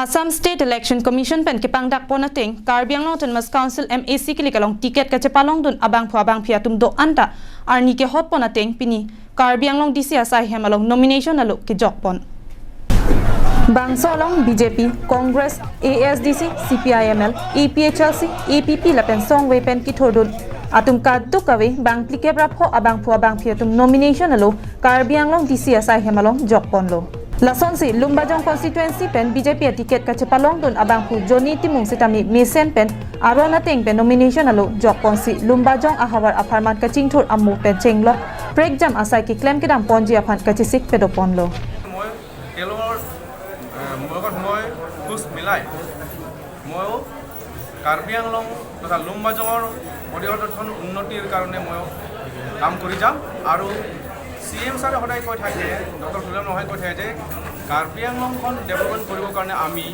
Assam State Election Commission pen ke pangdak ponating Karbiang Long Autonomous Council MAC kili kalong tiket ka cepalong dun abang phia tum do anta arni ke hot ponating pini Karbiang Long DC asai hemalong nomination nalo ke jokpon Bangsolong BJP Congress ASDC CPIML APHLC APP la pen song we pen ki thordun atum kaddu kawe bang plikebra pho abang phia tum nomination nalo Karbiang Long DC asai hemalong jokpon lo Lason si Lumbajong constituency pen BJP tiket ka cepalong dun abang pu Johnny Timung sitami mesen pen arona teng pen nomination alo jokpon si Lumbajong ahawar apartment ka chingthur amu pen chenglo break jam asai ki claim kidam ponji aphan ka chisik pedopon lo মই কেলৰ মই খুচ মিলাই মই কাৰ্বি আংলং তথা লুম্বাজঙৰ পৰ্যটন উন্নতিৰ কাৰণে মই কাম কৰি যাম আৰু CM ছাৰে সদায় কৈ থাকে ডক্টৰ সুলম নহয় কৈ থাকে যে কাৰ্বি আংলংখন ডেভেলপমেণ্ট কৰিবৰ কাৰণে আমি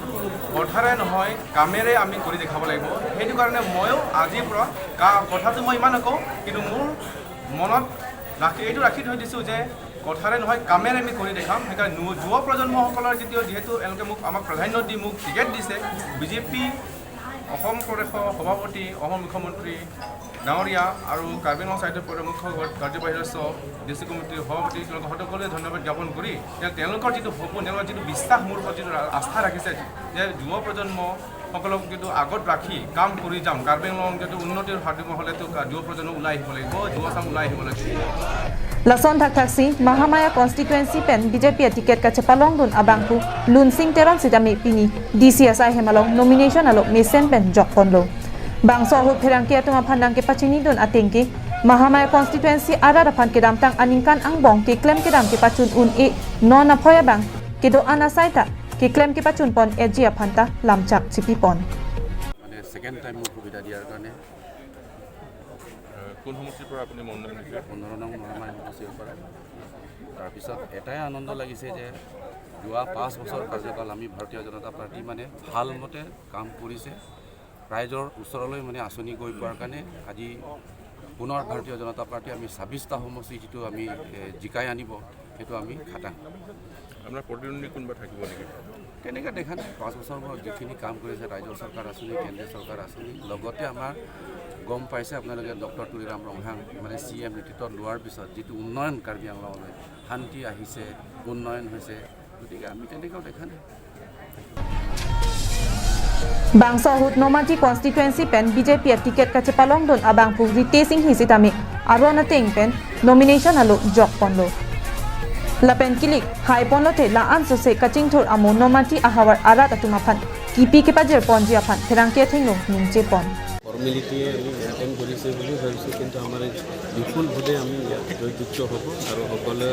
কথাৰে নহয় কামেৰে আমি কৰি দেখাব লাগিব সেইটো কাৰণে ময়ো আজিৰ পৰা কথাটো মই ইমান নকওঁ কিন্তু মোৰ মনত এইটো ৰাখি থৈ দিছোঁ যে কথাৰে নহয় কামেৰে আমি কৰি দেখাম সেইকাৰণে যুৱ প্ৰজন্মসকলৰ যিহেতু এওঁলোকে আমাক প্ৰাধান্য দি মোক টিকেট দিছে বিজেপি অসম প্ৰদেশৰ সভাপতি অসম মুখ্যমন্ত্ৰী ডাঙৰীয়া আৰু কাৰ্বি আংলং চাইডৰ মুখ্য কাৰ্যবাহী সদস্য ডিষ্ট্ৰিক্ট কমিটিৰ সভাপতি তেওঁলোকক সকলোৱে ধন্যবাদ জ্ঞাপন কৰি তেওঁলোকৰ যিটো সপোন তেওঁলোকৰ যিটো বিশ্বাস মোৰ ওপৰত যিটো আস্থা ৰাখিছে যে যুৱ প্ৰজন্মসকলক কিন্তু আগত ৰাখি কাম কৰি যাম কাৰ্বি আংলং যিটো উন্নতিৰ হাতী হ'লেতো যুৱ প্ৰজন্ম ওলাই আহিব লাগিব যুৱচাম ওলাই আহিব লাগিব Lason Thaksi Mahamaya constituency pen BJP tiket ka cepalong dun abangku Lunsing Teron sidami pini DCSI hemalong nomination alo mesen pen jokpon lo Bangso hut perangki atong aphandang ke pachini dun atingki Mahamaya constituency ada dapan ke damtang aningkan angbong ke klaim ke dam ke pachun un e non aphoya bang ke do anasaita ke klaim ke pachun pon eji aphanta lamchak chipi pon second time মোৰ সুবিধা দিয়াৰ কাৰণে কোন সমষ্টিৰ পৰা আপুনি মনোনয়ন দিছে 15 নং মহামাৰী সমষ্টিৰ পৰা তাৰপিছত এটাই আনন্দ লাগিছে যে যোৱা 5 বছৰ কাৰ্যকাল আমি ভাৰতীয় জনতা পাৰ্টি মানে ভাল মতে কাম কৰিছে ৰাইজৰ ওচৰলৈ মানে আঁচনি গৈ পোৱাৰ কাৰণে আজি পুনৰ ভাৰতীয় জনতা পাৰ্টি আমি 26টা সমষ্টি যিটো আমি জিকাই আনিব সেইটো আমি খাটাং আপোনাৰ প্ৰতিদ্বন্দ্বী কোনোবা থাকিব নেকি তেনেকৈ দেখা নাই 5 বছৰ পৰা যিখিনি কাম কৰিছে ৰাজ্য চৰকাৰ আঁচনি কেন্দ্ৰীয় চৰকাৰ আঁচনি লগতে আমাৰ গম পাইছে আপোনালোকে ডক্টৰ তুলিৰাম ৰংহাং মানে CM নেতৃত্বত লোৱাৰ পিছত যিটো উন্নয়ন কাৰ্বি আংলঙলৈ শান্তি আহিছে উন্নয়ন হৈছে গতিকে আমি তেনেকৈও দেখা নাই Bangsa hut nomati constituency pen BJP tiket ka cepalong dun abang pu Tesing hisitami arona teng pen nomination alo jokpon lo Lapen kilik hai pon lo te la anso se kaching thur amu nomati ahawar arat atumaphan kipi ke pajer ponji aphan therangke thenglo ningche pon formality আমি maintain কৰিছে বুলি ভাবিছোঁ কিন্তু আমাৰ বিপুলভাৱে আমি ইয়াত জয়যুক্ত হ'ব আৰু সকলোৱে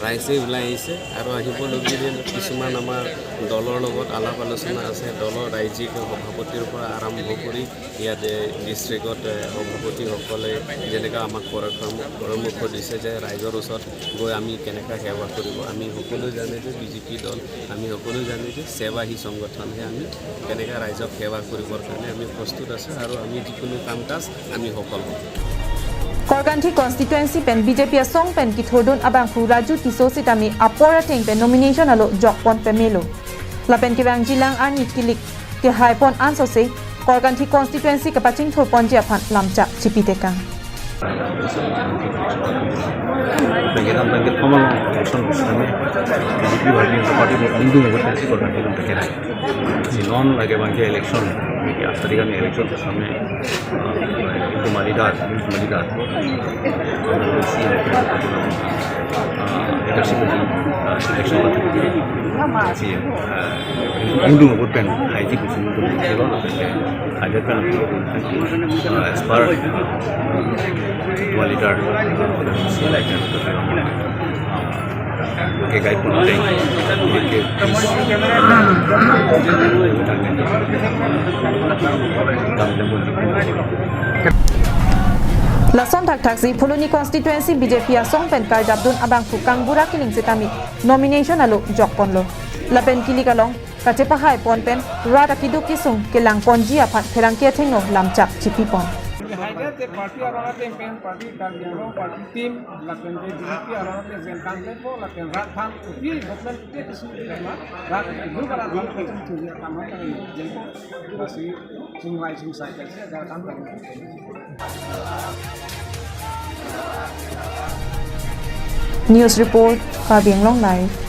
ৰাইজে ওলাই আহিছে আৰু আহিবলগীয়া কিছুমান আমাৰ দলৰ লগত আলাপ আলোচনা আছে দলৰ ৰাজ্যিক সভাপতিৰ পৰা আৰম্ভ কৰি ইয়াত ডিষ্ট্ৰিক্টত সভাপতিসকলে যেনেকৈ আমাক পৰামৰ্শ দিছে যে ৰাইজৰ ওচৰত গৈ আমি কেনেকৈ সেৱা কৰিব আমি সকলোৱে জানে যে বিজেপি দল আমি সকলোৱে জানে যে সেৱা হি সংগঠনহে আমি কেনেকৈ ৰাইজক সেৱা কৰিবৰ কাৰণে আমি প্ৰস্তুত আছোঁ আৰু আমি যিকোনো কাম কাজ আমি সফল হ'ম Korganthi constituency pen BJP song pen ki thodun abang pu Raju Tiso sitami apora teng pen nomination alo jokpon pemelo la pen ki bang jilang ani kilik ke haipon anso se Korganthi constituency ka paching thor ponji aphan lamcha chipitekang Bagaimana bagi formal election kami BJP Bharatiya Janata Party undu membuat sesi Korganthi untuk kira non lagi bagi election ya tadi kami election sampai itu Malidar leadership election si undu membuat pen haji kucing untuk kira ada kan as per Malidar election que cae por el que Lason Thaksi Pholoni constituency BJP song pen kar jabdun abang pu Kangbura kiling sitami nomination alo jokpon lo lapen kilikalong kachepa hai pon pen rada kidu kisung kelang ponji aphat therangke thengno lamchak chipi pon te parti arona te pen parti Karbiang parti tim la pen de DP arona te zen kan te po la pen rat tham upi government te isu te ma rat lu kara rat te tu ya kama ta jen ko basi sing lai sing sai te ga kan ta News Report, Karbiang Long Live.